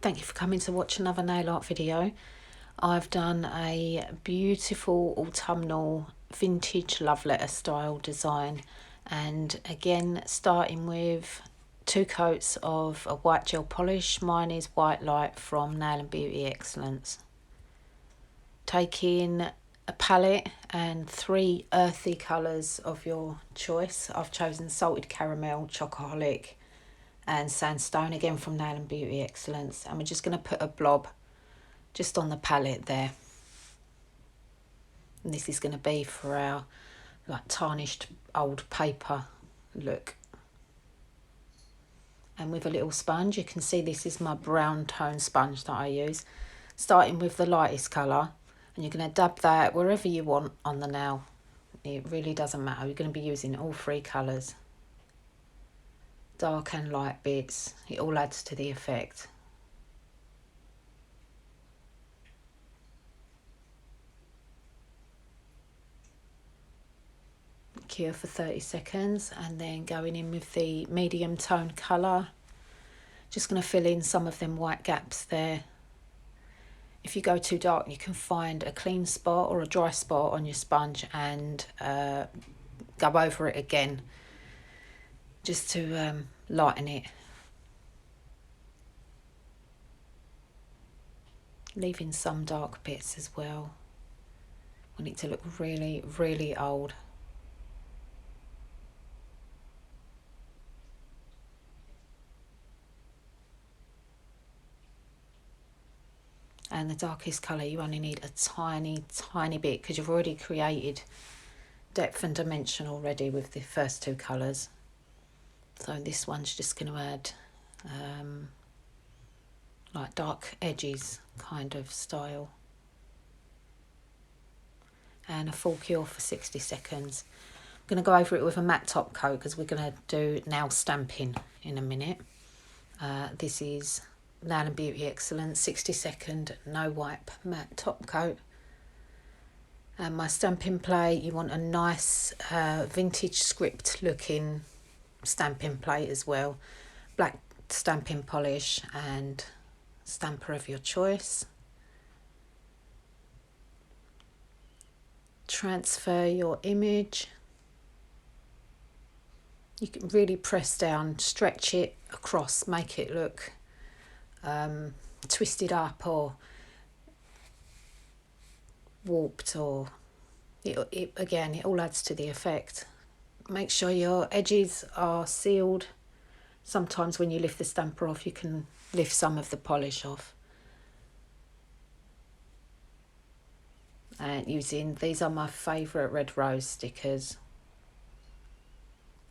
Thank you for coming to watch another nail art video. I've done a beautiful autumnal vintage love letter style design, and again starting with 2 coats of a white gel polish. Mine is White Light from Nail and Beauty Excellence. Taking a palette and 3 earthy colours of your choice. I've chosen Salted Caramel, Chocoholic and Sandstone, again from Nail and Beauty Excellence, and we're just going to put a blob just on the palette there, and this is going to be for our like tarnished old paper look. And with a little sponge, you can see this is my brown tone sponge that I use, starting with the lightest colour, and you're going to dab that wherever you want on the nail. It really doesn't matter, you're going to be using all 3 colours, dark and light bits. It all adds to the effect. Cure for 30 seconds, and then going in with the medium tone colour, just going to fill in some of them white gaps there. If you go too dark, you can find a clean spot or a dry spot on your sponge and go over it again just to lighten it, leaving some dark bits as well. Want it to look really, really old. And the darkest colour, you only need a tiny, tiny bit, because you've already created depth and dimension already with the first 2 colours. So this one's just going to add like dark edges kind of style. And a full cure for 60 seconds. I'm going to go over it with a matte top coat because we're going to do nail stamping in a minute. This is Nail and Beauty Excellence 60-second no wipe matte top coat. And my stamping plate, you want a nice vintage script looking stamping plate as well. Black stamping polish and stamper of your choice. Transfer your image. You can really press down, stretch it across, make it look twisted up or warped, or it all adds to the effect. Make sure your edges are sealed. Sometimes when you lift the stamper off, you can lift some of the polish off. And these are my favourite red rose stickers.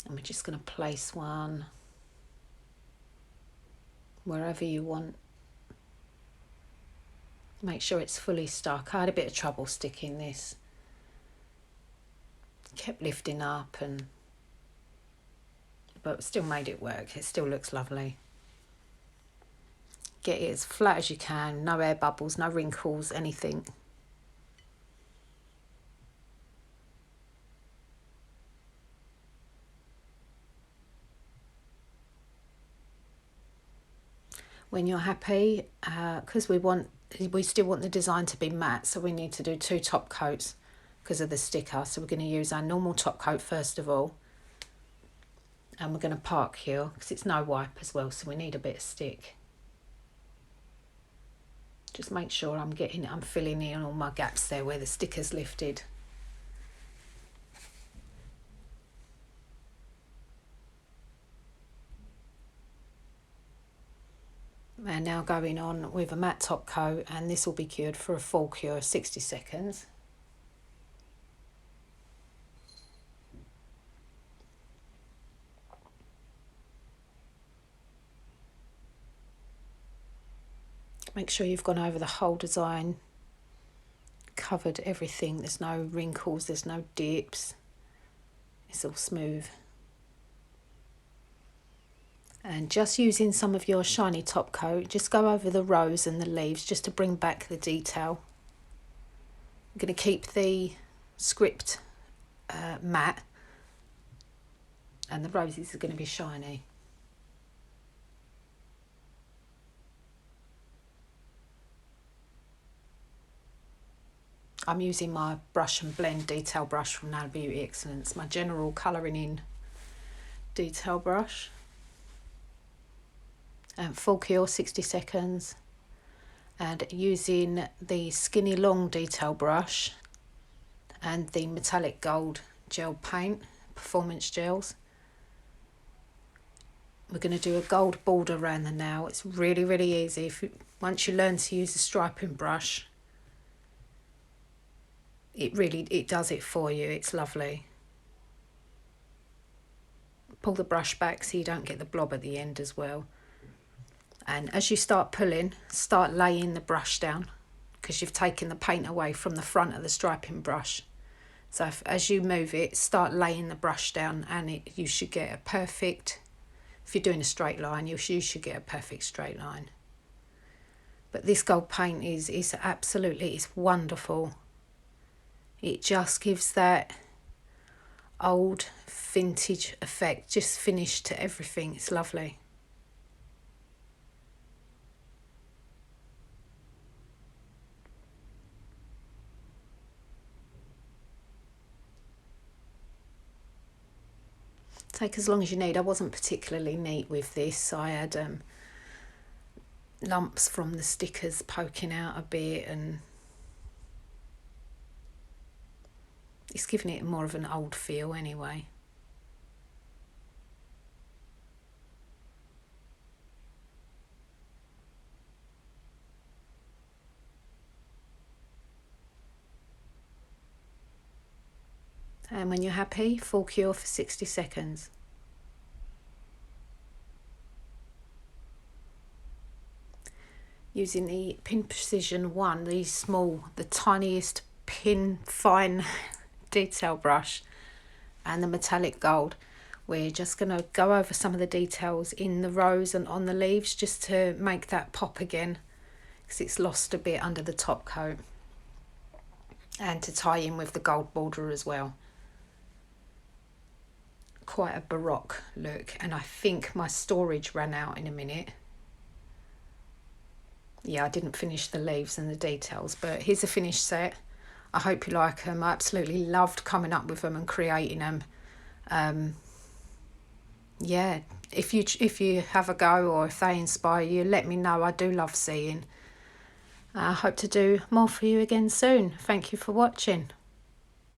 And we're just going to place one wherever you want. Make sure it's fully stuck. I had a bit of trouble sticking this. Kept lifting up, but still made it work. It still looks lovely. Get it as flat as you can. No air bubbles, no wrinkles, anything. When you're happy, because we still want the design to be matte, so we need to do 2 top coats because of the sticker. So we're going to use our normal top coat first of all, and we're going to park here because it's no wipe as well, so we need a bit of stick. Just make sure I'm filling in all my gaps there where the sticker's lifted. And now going on with a matte top coat, and this will be cured for a full cure of 60 seconds. Make sure you've gone over the whole design, covered everything. There's no wrinkles, there's no dips. It's all smooth. And just using some of your shiny top coat, just go over the rose and the leaves just to bring back the detail. I'm going to keep the script matte, and the roses are going to be shiny. I'm using my Brush and Blend detail brush from Nail Beauty Excellence, my general colouring in detail brush. And full cure 60 seconds. And using the Skinny Long detail brush and the metallic gold gel paint, performance gels. We're going to do a gold border around the nail. It's really, really easy. Once you learn to use the striping brush, it does it for you. It's lovely. Pull the brush back so you don't get the blob at the end as well. And as you start pulling, start laying the brush down, because you've taken the paint away from the front of the striping brush. So as you move it, start laying the brush down, and you should get a perfect, if you're doing a straight line, you should get a perfect straight line. But this gold paint is absolutely, it's wonderful. It just gives that old vintage effect, just finished to everything. It's lovely. Take as long as you need. I wasn't particularly neat with this. I had lumps from the stickers poking out a bit, and it's giving it more of an old feel anyway. And when you're happy, full cure for 60 seconds. Using the Pin Precision 1, the tiniest pin fine detail brush, and the metallic gold, we're just going to go over some of the details in the rose and on the leaves, just to make that pop again, because it's lost a bit under the top coat, and to tie in with the gold border as well. Quite a baroque look, and I think my storage ran out in a minute. Yeah, I didn't finish the leaves and the details, but here's a finished set. I hope you like them. I absolutely loved coming up with them and creating them. Yeah, if you have a go, or if they inspire you, let me know. I do love seeing. I hope to do more for you again soon. Thank you for watching.